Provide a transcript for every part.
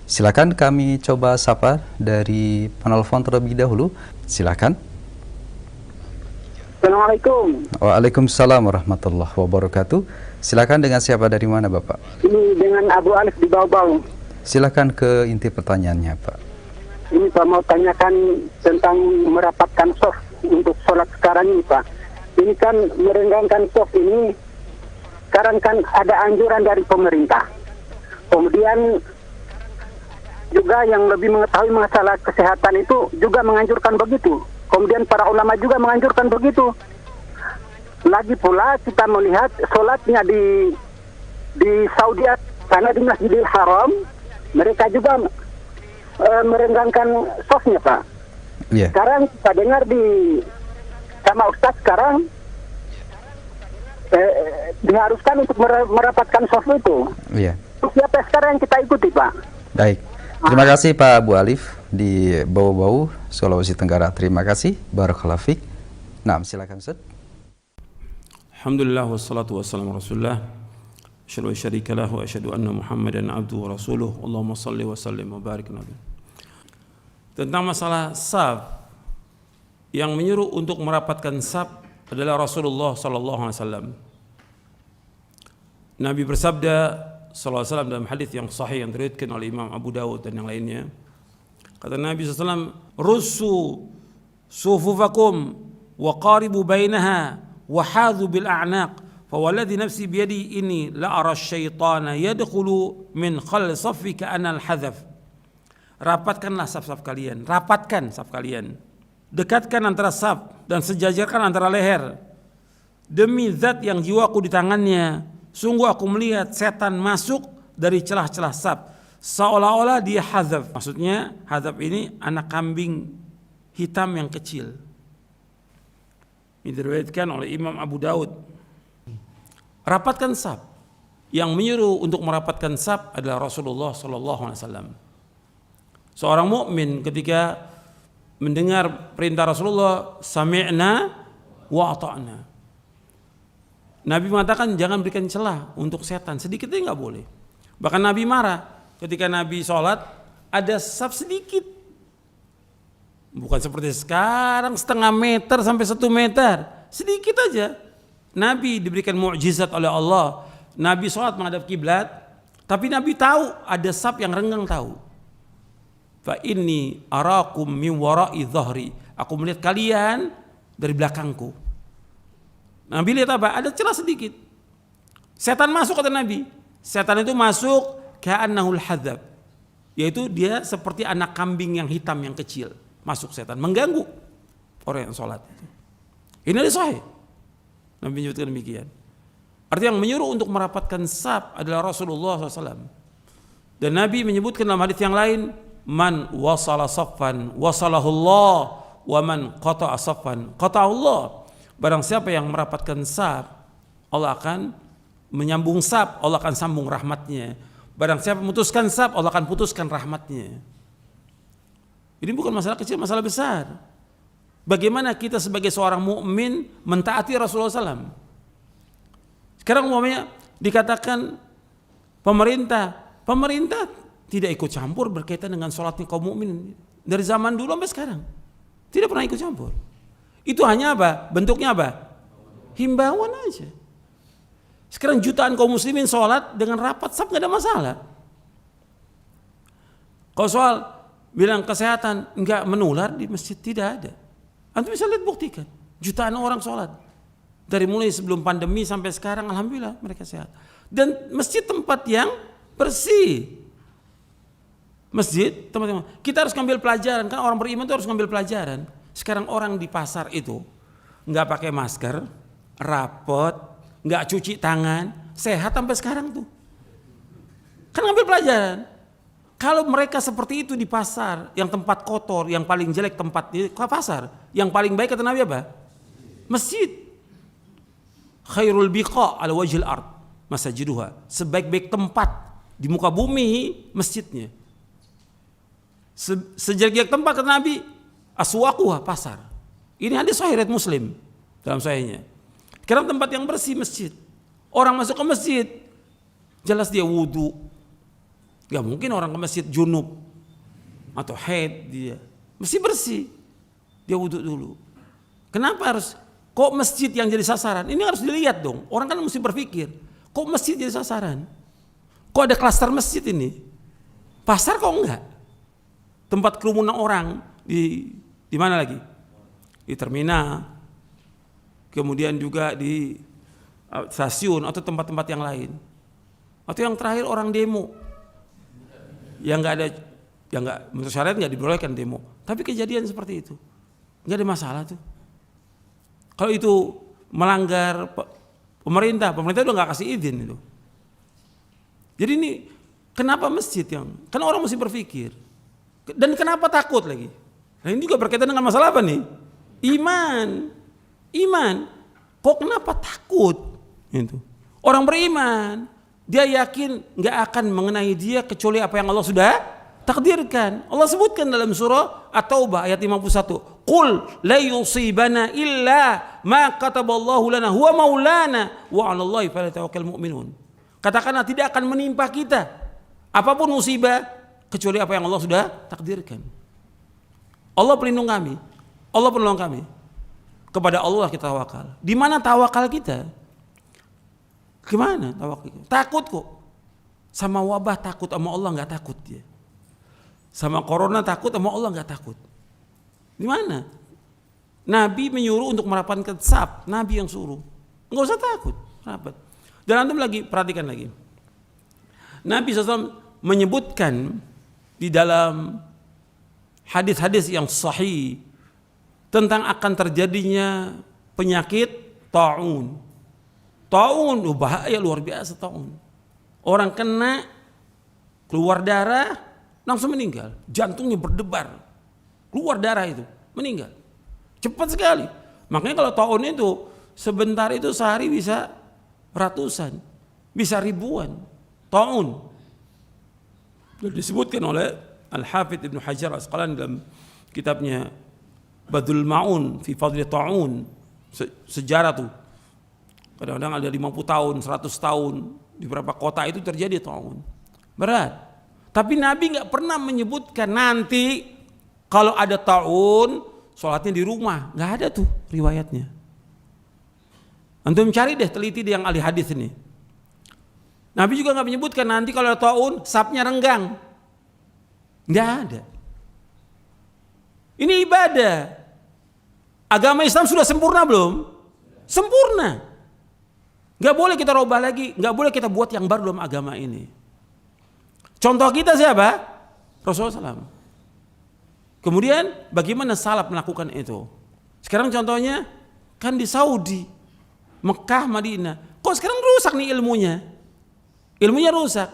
Silakan kami coba sapa dari penelpon terlebih dahulu. Silakan. Assalamualaikum. Waalaikumsalam warahmatullahi wabarakatuh. Silakan, dengan siapa, dari mana Bapak? Ini dengan Abu Alif di Bau-Bau. Silakan ke inti pertanyaannya Pak. Ini Pak mau tanyakan tentang merapatkan soft untuk sholat sekarang ini Pak. Ini kan merenggangkan soft ini sekarang kan ada anjuran dari pemerintah. Kemudian juga yang lebih mengetahui masalah kesehatan itu juga menganjurkan begitu. Kemudian para ulama juga menganjurkan begitu. Lagi pula kita melihat sholatnya di Saudi karena di Masjidil Haram mereka juga merenggangkan softnya Pak. Yeah. Sekarang kita dengar sama Ustaz sekarang diharuskan untuk merapatkan soft itu. Iya. Siapa sekarang yang kita ikuti Pak? Baik. Terima kasih Pak Abu Alif di Bau-Bau, Sulawesi Tenggara. Terima kasih. Barakallahu fiik. Nah, silakan Ustaz. Alhamdulillah wassalatu wassalamu rasulullah. Asyhadu an la syarika lahu wa asyhadu anna Muhammadan abduhu wa rasuluh. Allahumma shalli wa sallim wa barik nabi. Tentang masalah saf, yang menyuruh untuk merapatkan saf adalah Rasulullah sallallahu alaihi wasallam. Nabi bersabda sallallahu alaihi wasallam dalam hadis yang sahih yang diriwayatkan oleh Imam Abu Dawud dan yang lainnya. Kata Nabi sallallahu alaihi wasallam, "Russu sufufakum wa qaribu bainaha wa hadhu bil a'naq." Fawalladhi nafsi biyadi ini la ara syaitana yadkhulu min khal saffi ka'anal hadhaf. Rapatkanlah saf-saf kalian, rapatkan saf kalian. Dekatkan antara saf dan sejajarkan antara leher. Demi zat yang jiwaku di tangannya, sungguh aku melihat setan masuk dari celah-celah saf, seolah-olah dia hadhaf. Maksudnya hadhaf ini anak kambing hitam yang kecil. Ini diriwayatkan oleh Imam Abu Daud. Rapatkan saf. Yang menyuruh untuk merapatkan saf adalah Rasulullah sallallahu alaihi wasallam. Seorang mukmin ketika mendengar perintah Rasulullah, sami'na wa ata'na. Nabi mengatakan jangan berikan celah untuk setan, sedikit aja nggak boleh. Bahkan Nabi marah ketika Nabi sholat ada saf sedikit. Bukan seperti sekarang setengah meter sampai 1 meter, sedikit aja. Nabi diberikan mukjizat oleh Allah. Nabi sholat menghadap kiblat, tapi Nabi tahu ada saf yang renggang tahu. Fa inni arakum min wara'i dhahri. Aku melihat kalian dari belakangku. Nabi lihat apa? Ada celah sedikit. Setan masuk kata Nabi. Setan itu masuk ka'annahul hadzab. Yaitu dia seperti anak kambing yang hitam yang kecil. Masuk setan mengganggu orang yang sholat. Ini ada sahih. Nabi menyebutkan demikian. Artinya yang menyuruh untuk merapatkan saf adalah Rasulullah SAW. Dan Nabi menyebutkan dalam hadis yang lain, man wasala saffan wasalahullah wa man qata'a saffan qata'allah. Barang siapa yang merapatkan saf, Allah akan menyambung saf, Allah akan sambung rahmatnya. Barang siapa memutuskan saf, Allah akan putuskan rahmatnya. Ini bukan masalah kecil, masalah besar. Bagaimana kita sebagai seorang mukmin mentaati Rasulullah SAW? Sekarang umpamanya dikatakan pemerintah tidak ikut campur berkaitan dengan sholatnya kaum mukmin dari zaman dulu sampai sekarang, tidak pernah ikut campur. Itu hanya apa? Bentuknya apa? Himbauan aja. Sekarang jutaan kaum muslimin sholat dengan rapat saf nggak ada masalah. Kalau soal bilang kesehatan nggak menular di masjid, tidak ada. Antum bisa lihat, buktikan. Jutaan orang sholat. Dari mulai sebelum pandemi sampai sekarang, alhamdulillah mereka sehat. Dan masjid tempat yang bersih. Masjid tempat yang kita harus ngambil pelajaran, kan orang beriman itu harus ngambil pelajaran. Sekarang orang di pasar itu nggak pakai masker, rapot, nggak cuci tangan, sehat sampai sekarang tuh. Kan ngambil pelajaran. Kalau mereka seperti itu di pasar, yang tempat kotor, yang paling jelek tempat di pasar, yang paling baik kata Nabi apa? Masjid. Khairul biqa ala wajhil ard masajiduha. Sebaik-baik tempat di muka bumi masjidnya. Sejelek-jelek tempat kata Nabi, aswaquha, pasar. Ini hadis sahih riwayat Muslim dalam sahihnya. Karena tempat yang bersih masjid. Orang masuk ke masjid, jelas dia wudu. Gak mungkin orang ke masjid junub atau haid dia. Mesti bersih. Dia wudhu dulu. Kenapa harus? Kok masjid yang jadi sasaran? Ini harus dilihat dong. Orang kan mesti berpikir. Kok masjid jadi sasaran? Kok ada klaster masjid ini? Pasar kok enggak? Tempat kerumunan orang di mana lagi? Di terminal. Kemudian juga di stasiun atau tempat-tempat yang lain. Atau yang terakhir orang demo. Yang enggak ada, yang enggak menurut syariat enggak dibolehkan demo. Tapi kejadian seperti itu. Enggak ada masalah tuh. Kalau itu melanggar pemerintah udah nggak kasih izin itu. Jadi ini kenapa masjid yang? Karena orang mesti berpikir. Dan kenapa takut lagi? Nah ini juga berkaitan dengan masalah apa nih? Iman. Kok kenapa takut? Itu. Orang beriman, dia yakin nggak akan mengenai dia kecuali apa yang Allah sudah takdirkan. Allah sebutkan dalam surah At-Taubah ayat 51. Qul la yusibana illa ma kataballahu lana huwa maulana wa 'alallahi falyatawakkalul mu'minun. Katakanlah tidak akan menimpa kita apapun musibah kecuali apa yang Allah sudah takdirkan. Allah pelindung kami. Allah penolong kami. Kepada Allah kita tawakal. Di mana tawakal kita? Gimana tawakal kita? Takut kok. Sama wabah takut, sama Allah enggak takut dia. Sama corona takut, sama Allah enggak takut. Di mana? Nabi menyuruh untuk merapatkan saf, Nabi yang suruh. Enggak usah takut, rapat. Dan antum lagi perhatikan lagi. Nabi SAW menyebutkan di dalam hadis-hadis yang sahih tentang akan terjadinya penyakit taun. Taun, bahaya luar biasa taun. Orang kena keluar darah langsung meninggal, jantungnya berdebar. Keluar darah itu, meninggal. Cepat sekali. Makanya kalau taun itu sebentar itu sehari bisa ratusan, bisa ribuan taun. Disebutkan oleh Al-Hafidz Ibnu Hajar Al-Asqalani dalam kitabnya Badul Ma'un fi Fadli Ta'un. Sejarah tuh. Kadang-kadang ada 50 tahun, 100 tahun di beberapa kota itu terjadi taun. Berat. Tapi Nabi enggak pernah menyebutkan nanti kalau ada taun, sholatnya di rumah. Nggak ada tuh riwayatnya. Antum cari deh, teliti deh yang ahli hadis ini. Nabi juga nggak menyebutkan nanti kalau ada taun, sapnya renggang. Nggak ada. Ini ibadah. Agama Islam sudah sempurna belum? Sempurna. Nggak boleh kita robah lagi, nggak boleh kita buat yang baru dalam agama ini. Contoh kita siapa? Rasulullah SAW. Kemudian bagaimana salaf melakukan itu? Sekarang contohnya kan di Saudi, Mekah, Madinah. Kok sekarang rusak nih ilmunya? Ilmunya rusak.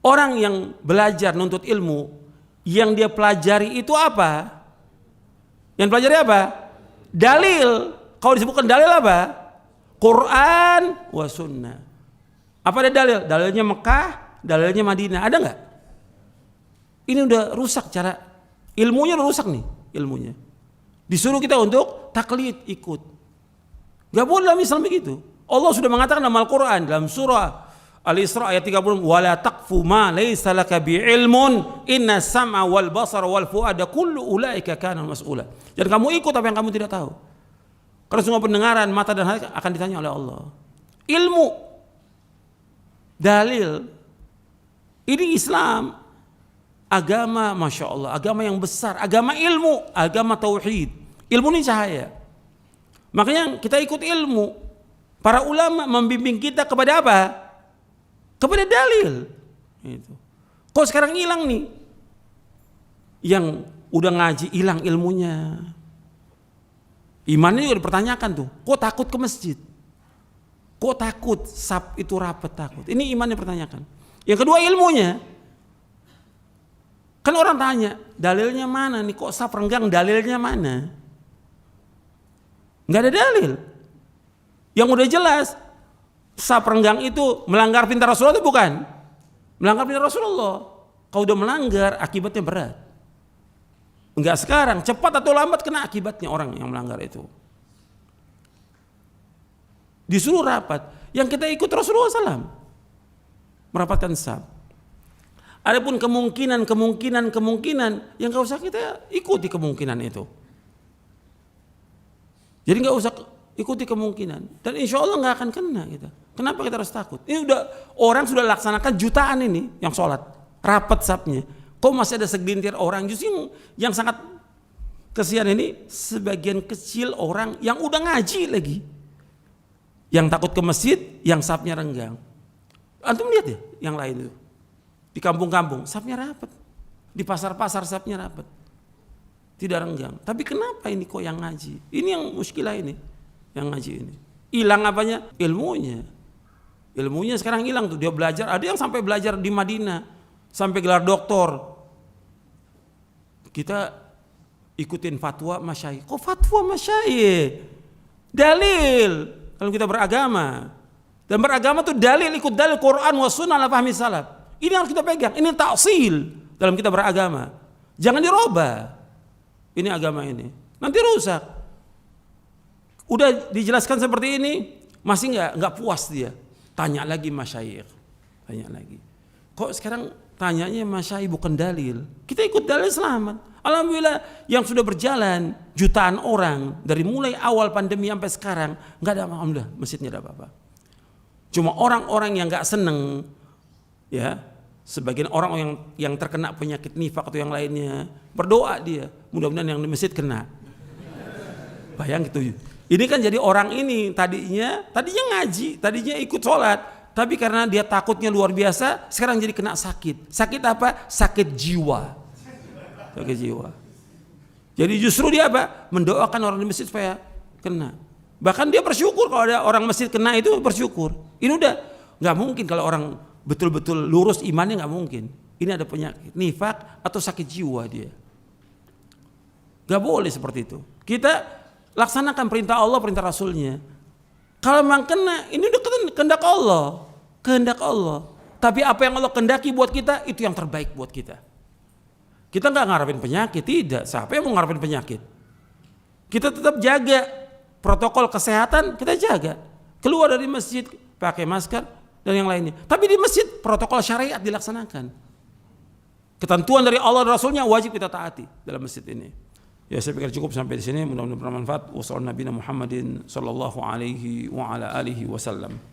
Orang yang belajar nuntut ilmu, yang dia pelajari itu apa? Yang pelajari apa? Dalil. Kalau disebutkan dalil apa? Quran wa sunnah. Apa ada dalil? Dalilnya Mekah, dalilnya Madinah. Ada nggak? Ini udah rusak cara. Ilmunya udah rusak nih, ilmunya. Disuruh kita untuk taklid, ikut. Gak boleh dalam Islam begitu. Allah sudah mengatakan dalam Al-Quran, dalam surah Al-Isra ayat 30, wala taqfu ma laysa laka bi'ilmun inna sam'a wal basara wal fu'ada kullu ulaika kana mas'ula. Dan kamu ikut apa yang kamu tidak tahu. Karena semua pendengaran, mata dan hati akan ditanya oleh Allah. Ilmu, dalil, ini Islam. Agama, Masya Allah, agama yang besar, agama ilmu, agama tauhid. Ilmu ini cahaya. Makanya kita ikut ilmu. Para ulama membimbing kita kepada apa? Kepada dalil. Itu. Kok sekarang hilang nih? Yang udah ngaji hilang ilmunya. Imannya juga dipertanyakan tuh. Kok takut ke masjid? Kok takut saf itu rapat takut? Ini imannya dipertanyakan. Yang kedua ilmunya. Kan orang tanya, dalilnya mana nih? Kok saf renggang, dalilnya mana? Nggak ada dalil. Yang udah jelas, saf renggang itu melanggar perintah Rasulullah itu bukan? Melanggar perintah Rasulullah. Kalau udah melanggar, akibatnya berat. Enggak sekarang, cepat atau lambat kena akibatnya orang yang melanggar itu. Disuruh rapat, yang kita ikut Rasulullah SAW. Merapatkan saf. Adapun kemungkinan yang nggak usah kita ikuti kemungkinan itu. Jadi nggak usah ikuti kemungkinan dan insya Allah nggak akan kena kita. Kenapa kita harus takut? Ini orang sudah laksanakan jutaan ini yang sholat rapat safnya. Kok masih ada segelintir orang justru yang sangat kesian ini sebagian kecil orang yang udah ngaji lagi, yang takut ke masjid, yang safnya renggang. Antum lihat ya yang lain itu di kampung-kampung safnya rapat, di pasar-pasar safnya rapat, tidak renggang. Tapi kenapa ini kok yang ngaji? Ini yang muskilah ini, yang ngaji ini hilang apanya? Ilmunya sekarang hilang tuh. Dia belajar, ada yang sampai belajar di Madinah sampai gelar doktor. Kita ikutin fatwa masyayikh. Kok fatwa masyayikh? Dalil kalau kita beragama. Dan beragama tuh dalil, ikut dalil Quran wa sunnah ala fahmi salaf. Ini harus kita pegang. Ini ta'sil dalam kita beragama. Jangan dirubah. Ini agama ini. Nanti rusak. Udah dijelaskan seperti ini, masih nggak puas dia. Tanya lagi masyayikh. Tanya lagi. Kok sekarang tanyanya masyayikh bukan dalil? Kita ikut dalil selamat. Alhamdulillah yang sudah berjalan jutaan orang dari mulai awal pandemi sampai sekarang nggak ada, alhamdulillah masjidnya ada apa-apa. Cuma orang-orang yang nggak seneng, ya sebagian orang yang terkena penyakit nifak atau yang lainnya berdoa dia, mudah-mudahan yang di masjid kena. Bayang gitu. Ini kan jadi orang ini tadinya ngaji, tadinya ikut sholat, tapi karena dia takutnya luar biasa, sekarang jadi kena sakit. Sakit apa? Sakit jiwa. Sakit jiwa. Jadi justru dia apa? Mendoakan orang di masjid supaya kena. Bahkan dia bersyukur kalau ada orang masjid kena itu bersyukur. Ini udah nggak mungkin kalau orang betul-betul lurus imannya, nggak mungkin. Ini ada penyakit nifak atau sakit jiwa dia. Nggak boleh seperti itu. Kita laksanakan perintah Allah, perintah Rasulnya. Kalau memang kena, ini udah kehendak Allah. Kehendak Allah. Tapi apa yang Allah kehendaki buat kita, itu yang terbaik buat kita. Kita nggak ngarepin penyakit, tidak. Siapa yang mau ngarepin penyakit? Kita tetap jaga protokol kesehatan, kita jaga. Keluar dari masjid, pakai masker, dan yang lainnya. Tapi di masjid, protokol syariat dilaksanakan. Ketentuan dari Allah dan Rasulnya wajib kita taati dalam masjid ini. Ya saya pikir cukup sampai di sini, mudah-mudahan bermanfaat. Wassalamualaikum warahmatullahi wabarakatuh.